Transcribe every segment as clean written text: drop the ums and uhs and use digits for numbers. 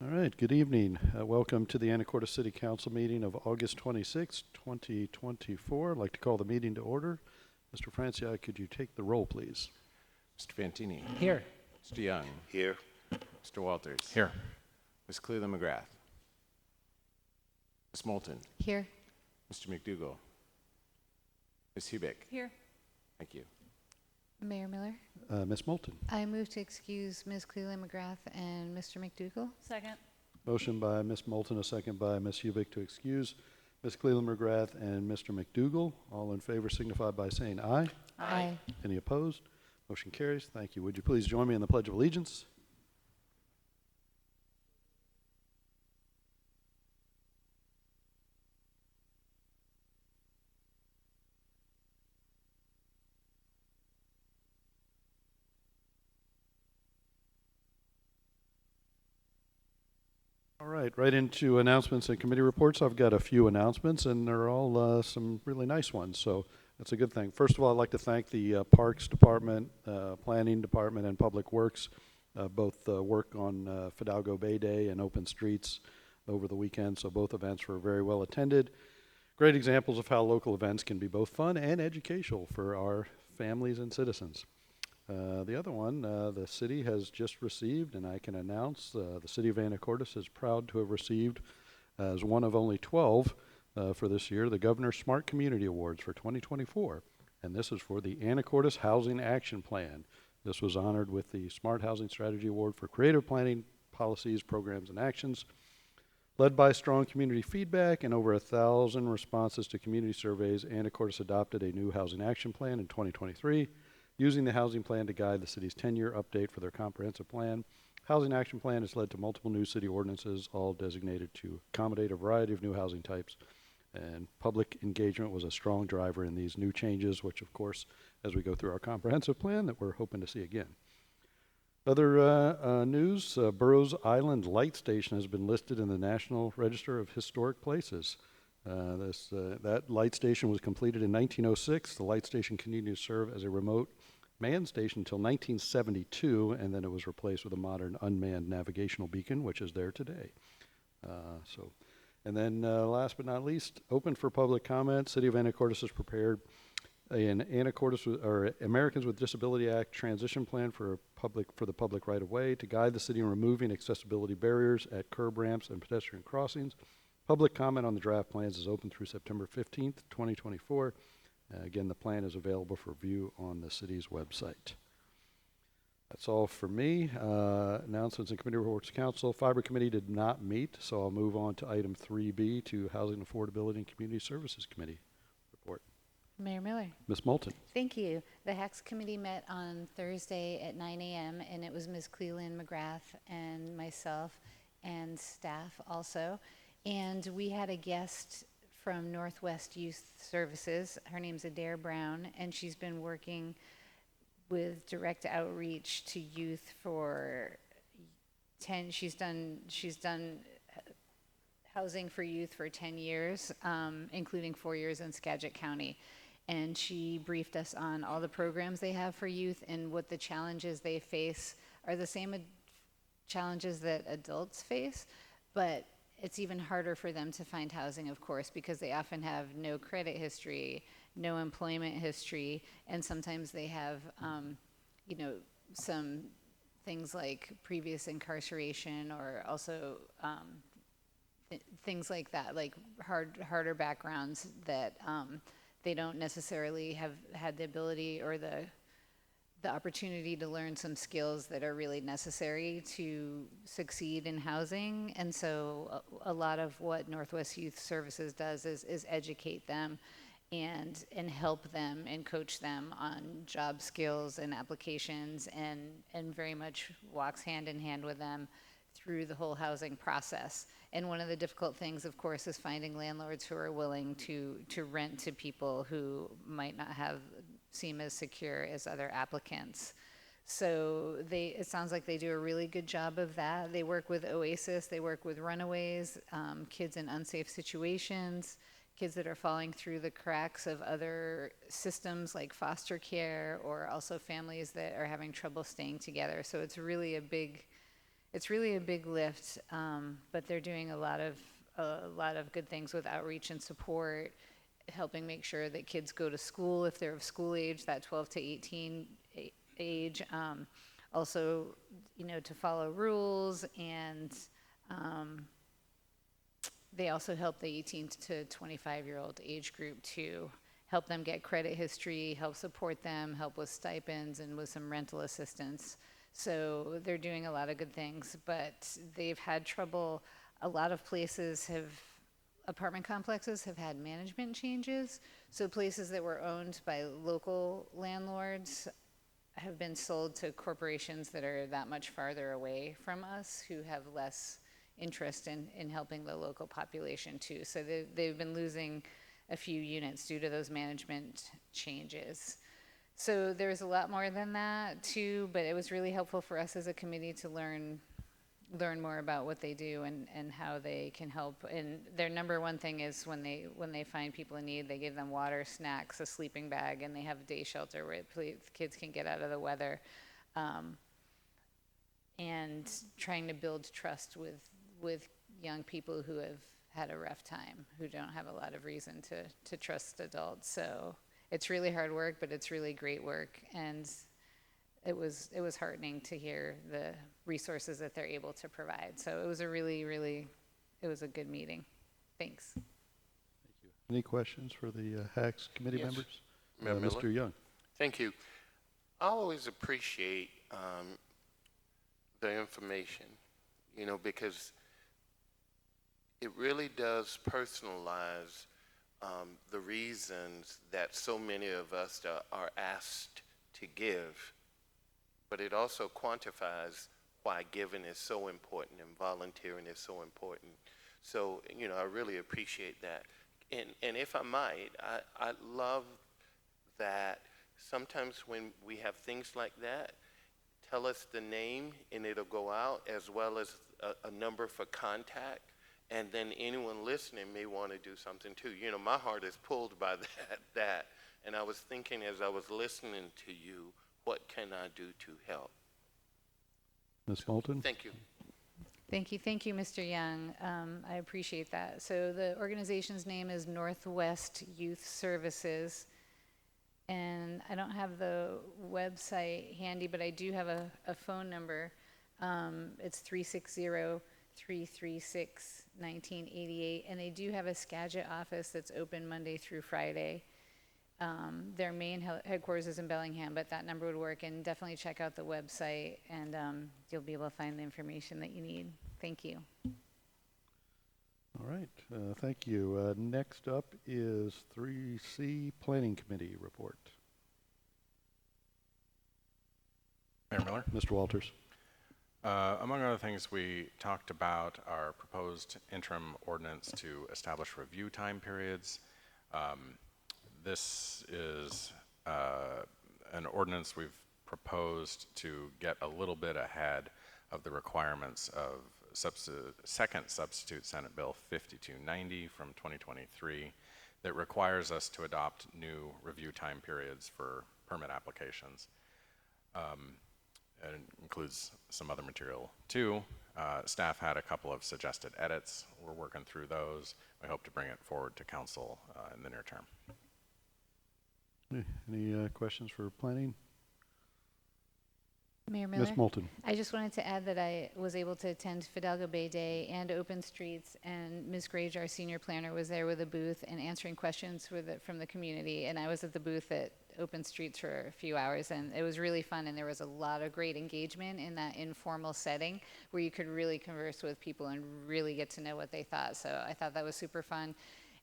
All right, good evening. Welcome to the Anacortes City Council meeting of August 26, 2024. I'd like to call the meeting to order. Mr. Francia, could you take the roll, please? Mr. Fantini. Here. Mr. Young. Here. Mr. Walters. Here. Ms. Cleland McGrath. Ms. Moulton. Here. Mr. McDougall. Ms. Hubick. Here. Thank you. Mayor Miller, Ms. Moulton. I move to excuse Ms. Cleland McGrath and Mr. McDougall. Second. Motion by Ms. Moulton, a second by Ms. Hubick to excuse Ms. Cleland McGrath and Mr. McDougall. All in favor signify by saying aye. Aye. Any opposed? Motion carries. Thank you. Would you please join me in the Pledge of Allegiance? All right into announcements and committee reports. I've got a few announcements, and they're all some really nice ones, so that's a good thing. First of all, I'd like to thank the Parks Department, Planning Department, and Public Works, both work on Fidalgo Bay Day and Open Streets over the weekend, so both events were very well attended. Great examples of how local events can be both fun and educational for our families and citizens. The other one, the city has just received, and I can announce, the city of Anacortes is proud to have received, as one of only 12 for this year, the Governor's Smart Community Awards for 2024. And this is for the Anacortes Housing Action Plan. This was honored with the Smart Housing Strategy Award for creative planning, policies, programs, and actions. Led by strong community feedback and over 1,000 responses to community surveys, Anacortes adopted a new housing action plan in 2023. Using the housing plan to guide the city's 10-year update for their comprehensive plan. Housing action plan has led to multiple new city ordinances, all designated to accommodate a variety of new housing types. And public engagement was a strong driver in these new changes, which of course, as we go through our comprehensive plan, that we're hoping to see again. Other news, Burroughs Island Light Station has been listed in the National Register of Historic Places. That light station was completed in 1906. The light station continued to serve as a remote manned station until 1972, and then it was replaced with a modern unmanned navigational beacon, which is there today. And then last but not least, open for public comment. City of Anacortes has prepared an Americans with Disability Act transition plan for the public right-of-way to guide the city in removing accessibility barriers at curb ramps and pedestrian crossings. Public comment on the draft plans is open through September 15th, 2024. Again, the plan is available for view on the city's website. That's all for me. Announcements and committee reports. Council Fiber Committee did not meet, so I'll move on to item 3B to Housing Affordability and Community Services Committee report. Mayor Miller. Ms. Moulton. Thank you. The HACS committee met on Thursday at 9 a.m. and it was Ms. Cleland McGrath and myself and staff also. And we had a guest from Northwest Youth Services. Her name's Adair Brown, and she's been working with direct outreach to youth for 10. She's done housing for youth for 10 years, including 4 years in Skagit County. And she briefed us on all the programs they have for youth and what the challenges they face are the same challenges that adults face, but it's even harder for them to find housing, of course, because they often have no credit history, no employment history, and sometimes they have, some things like previous incarceration or also things like that, like harder backgrounds that they don't necessarily have had the ability or the opportunity to learn some skills that are really necessary to succeed in housing. And so a lot of what Northwest Youth Services does is educate them and help them and coach them on job skills and applications and very much walks hand in hand with them through the whole housing process. And one of the difficult things, of course, is finding landlords who are willing to rent to people who might not seem as secure as other applicants. So it sounds like they do a really good job of that. They work with Oasis, they work with runaways, kids in unsafe situations, kids that are falling through the cracks of other systems like foster care, or also families that are having trouble staying together. So it's really a big it's really a big lift, but they're doing a lot of good things with outreach and support, helping make sure that kids go to school if they're of school age, that 12 to 18 age. Also, to follow rules, and they also help the 18 to 25-year-old age group to help them get credit history, help support them, help with stipends and with some rental assistance. So they're doing a lot of good things, but they've had trouble. A lot of apartment complexes have had management changes. So places that were owned by local landlords have been sold to corporations that are that much farther away from us, who have less interest in helping the local population too. So they've been losing a few units due to those management changes. So there's a lot more than that too, but it was really helpful for us as a committee to learn more about what they do and how they can help. And their number one thing is when they find people in need, they give them water, snacks, a sleeping bag, and they have a day shelter where kids can get out of the weather. And trying to build trust with young people who have had a rough time, who don't have a lot of reason to trust adults. So it's really hard work, but it's really great work. And it was heartening to hear the resources that they're able to provide. So it was a it was a good meeting. Thanks. Any questions for the HACS committee Yes. members? Mayor Miller? Mr. Young. Thank you. I always appreciate the information, because it really does personalize the reasons that so many of us are asked to give, but it also quantifies why giving is so important and volunteering is so important. So, I really appreciate that. And if I might, I love that sometimes when we have things like that, tell us the name and it'll go out, as well as a number for contact. And then anyone listening may want to do something too. My heart is pulled by that. And I was thinking as I was listening to you, what can I do to help? Ms. Moulton? Thank you. Thank you, Mr. Young. I appreciate that. So the organization's name is Northwest Youth Services. And I don't have the website handy, but I do have a phone number. It's 360-336-1988. And they do have a Skagit office that's open Monday through Friday. Their main headquarters is in Bellingham, but that number would work. And definitely check out the website, and you'll be able to find the information that you need. Thank you. All right, thank you. Next up is 3C Planning Committee report. Mayor Miller? Mr. Walters. Among other things, we talked about our proposed interim ordinance to establish review time periods. This is an ordinance we've proposed to get a little bit ahead of the requirements of second substitute Senate Bill 5290 from 2023 that requires us to adopt new review time periods for permit applications. It includes some other material too. Staff had a couple of suggested edits. We're working through those. We hope to bring it forward to council in the near term. Any questions for planning? Mayor Miller? Ms. Moulton. I just wanted to add that I was able to attend Fidalgo Bay Day and Open Streets, and Ms. Grage, our senior planner, was there with a booth and answering questions from the community. And I was at the booth at Open Streets for a few hours, and it was really fun, and there was a lot of great engagement in that informal setting where you could really converse with people and really get to know what they thought. So I thought that was super fun.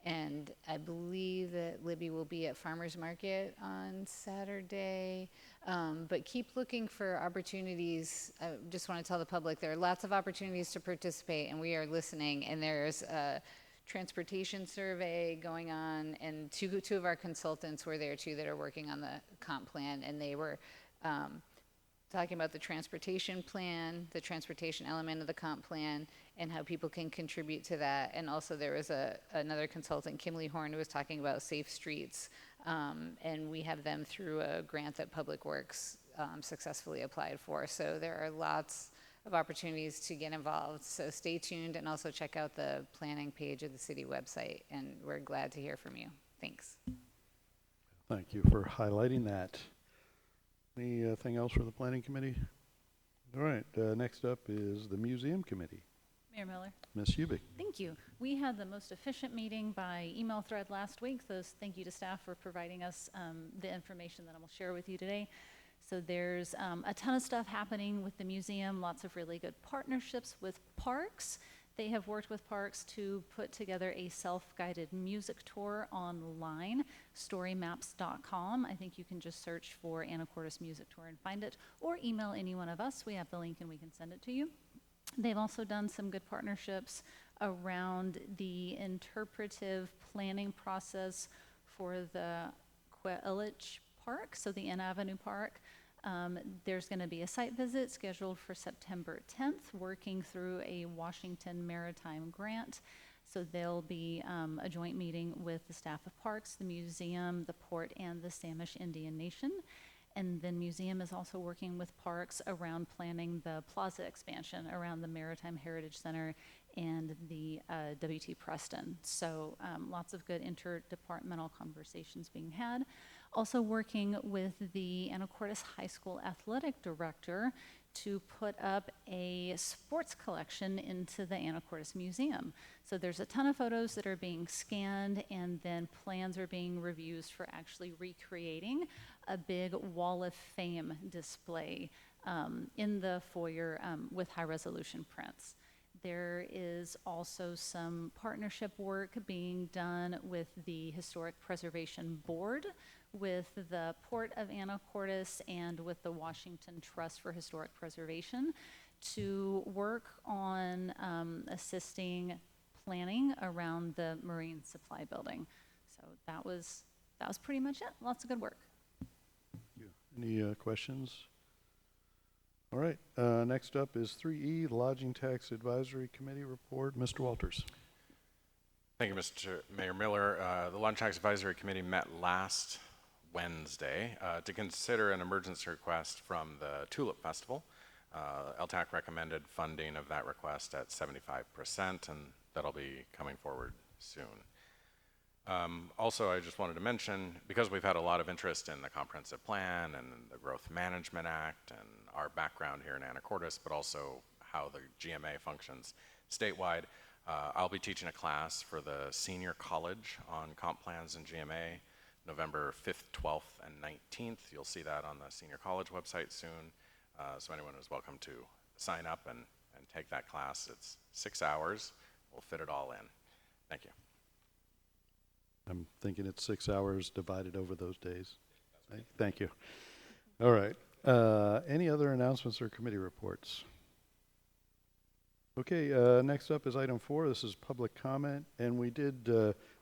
And I believe that Libby will be at Farmers Market on Saturday. But keep looking for opportunities. I just want to tell the public there are lots of opportunities to participate, and we are listening. And there's a transportation survey going on, and two of our consultants were there too that are working on the comp plan, and they were talking about the transportation plan, the transportation element of the comp plan, and how people can contribute to that. And also there was another consultant, Kimberly Horn, who was talking about safe streets. And we have them through a grant that Public Works successfully applied for. So there are lots of opportunities to get involved. So stay tuned and also check out the planning page of the city website, and we're glad to hear from you. Thanks. Thank you for highlighting that. Anything else for the planning committee? All right, next up is the museum committee. Mayor Miller. Ms. Hubick. Thank you. We had the most efficient meeting by email thread last week. Thank you to staff for providing us the information that I will share with you today. So there's a ton of stuff happening with the museum, lots of really good partnerships with parks. They have worked with parks to put together a self-guided music tour online, storymaps.com. I think you can just search for Anacortes Music Tour and find it, or email any one of us. We have the link and we can send it to you. They've also done some good partnerships around the interpretive planning process for the Illich Park, so the N Avenue Park. There's going to be a site visit scheduled for September 10th, working through a Washington Maritime grant. So there'll be a joint meeting with the staff of parks, the museum, the port, and the Samish Indian Nation. And then museum is also working with parks around planning the plaza expansion around the Maritime Heritage Center and the W.T. Preston. So lots of good interdepartmental conversations being had. Also working with the Anacortes High School athletic director to put up a sports collection into the Anacortes Museum. So there's a ton of photos that are being scanned, and then plans are being reviewed for actually recreating a big Wall of Fame display in the foyer with high-resolution prints. There is also some partnership work being done with the Historic Preservation Board, with the Port of Anacortes, and with the Washington Trust for Historic Preservation to work on assisting planning around the Marine Supply Building. So that was pretty much it. Lots of good work. Any questions? All right, next up is 3E, Lodging Tax Advisory Committee report. Mr. Walters. Thank you, Mr. Mayor Miller. The Lodging Tax Advisory Committee met last Wednesday to consider an emergency request from the Tulip Festival. LTAC recommended funding of that request at 75%, and that'll be coming forward soon. Also, I just wanted to mention, because we've had a lot of interest in the comprehensive plan and the Growth Management Act and our background here in Anacortes, but also how the GMA functions statewide, I'll be teaching a class for the senior college on comp plans and GMA, November 5th, 12th, and 19th. You'll see that on the senior college website soon. So anyone is welcome to sign up and take that class. It's 6 hours. We'll fit it all in. Thank you. I'm thinking it's 6 hours divided over those days. Right? Thank you. All right. Any other announcements or committee reports? Okay, next up is item 4. This is public comment, and we did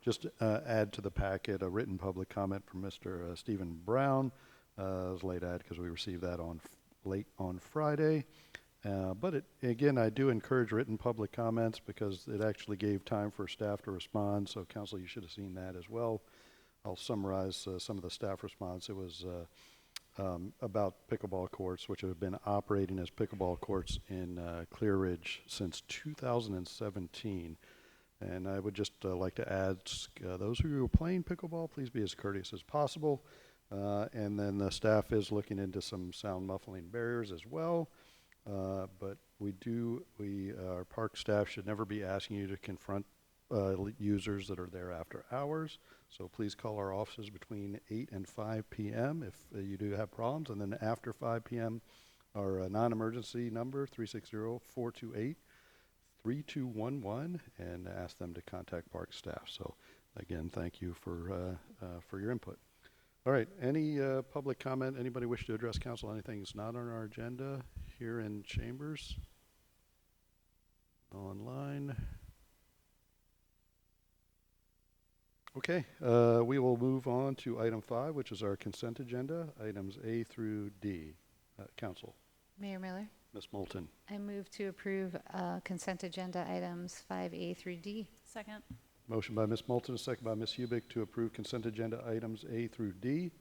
just add to the packet a written public comment from Mr. Stephen Brown. It was late add because we received that late on Friday. But again, I do encourage written public comments because it actually gave time for staff to respond. So council, you should have seen that as well. I'll summarize some of the staff response. It was about pickleball courts, which have been operating as pickleball courts in Clear Ridge since 2017. And I would just like to ask those who are playing pickleball, please be as courteous as possible. And then the staff is looking into some sound muffling barriers as well. But our park staff should never be asking you to confront users that are there after hours. So please call our offices between 8 and 5 p.m. if you do have problems. And then after 5 p.m., our non-emergency number, 360-428-3211, and ask them to contact park staff. So again, thank you for your input. All right, any public comment? Anybody wish to address council? Anything that's not on our agenda here in chambers? Online? Okay, we will move on to item 5, which is our consent agenda, items A through D. Council. Mayor Miller, Ms. Moulton. I move to approve consent agenda items 5A through D. Second. Motion by Ms. Moulton, a second by Ms. Hubick to approve consent agenda items A through D.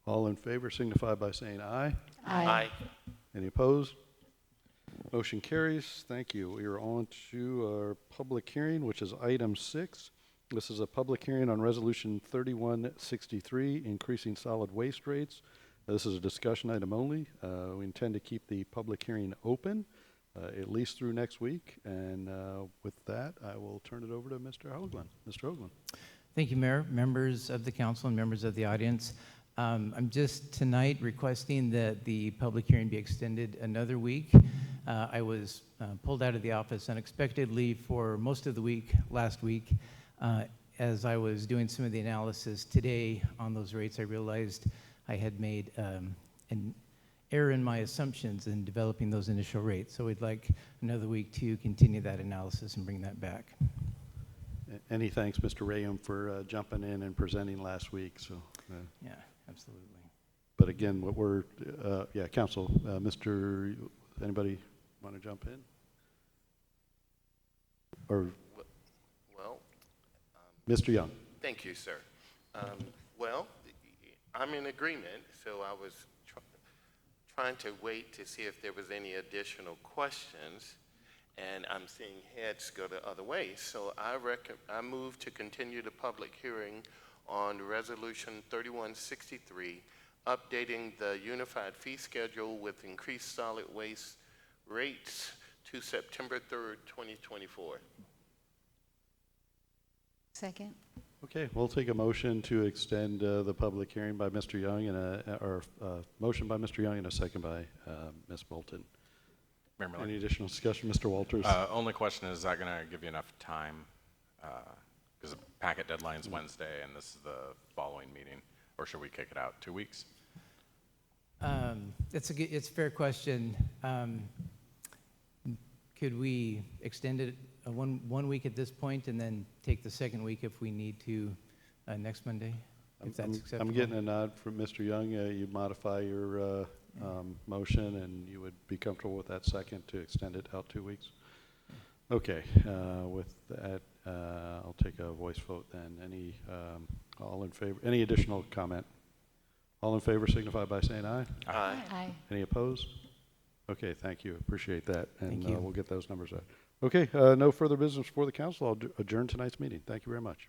All in favor signify by saying aye. Aye. Any opposed? Motion carries. Thank you. We are on to our public hearing, which is item 6. This is a public hearing on Resolution 3163, increasing solid waste rates. This is a discussion item only. We intend to keep the public hearing open at least through next week. And with that, I will turn it over to Mr. Hoagland. Mr. Hoagland. Thank you, Mayor, members of the council, and members of the audience. I'm just tonight requesting that the public hearing be extended another week. I was pulled out of the office unexpectedly for most of the week last week. As I was doing some of the analysis today on those rates, I realized I had made an error in my assumptions in developing those initial rates. So we'd like another week to continue that analysis and bring that back. Any thanks, Mr. Rayum, for jumping in and presenting last week. So, Yeah, absolutely. but again, what we're, yeah, council, anybody want to jump in? Or Well, Mr. Young? thank you, sir. Well, I'm in agreement, so I was trying to wait to see if there was any additional questions, and I'm seeing heads go the other way. So I move to continue the public hearing on Resolution 3163, updating the unified fee schedule with increased solid waste rates to September 3rd, 2024. Second? Okay, we'll take a motion to extend the public hearing by Mr. Young or motion by Mr. Young and a second by Ms. Bolton. Mayor Miller. Any additional discussion, Mr. Walters? Only question is that going to give you enough time? Because the packet deadline's Wednesday, and this is the following meeting. Or should we kick it out 2 weeks? It's a fair question. Could we extend it one week at this point and then take the second week if we need to next Monday, if that's acceptable? I'm getting a nod from Mr. Young. You modify your motion, and you would be comfortable with that second to extend it out 2 weeks? Okay, with that, I'll take a voice vote then. All in favor? Any additional comment? All in favor signify by saying aye. Aye. Aye. Any opposed? Okay, thank you. Appreciate that. And Thank you. we'll get those numbers out. Okay, no further business for the council. I'll adjourn tonight's meeting. Thank you very much.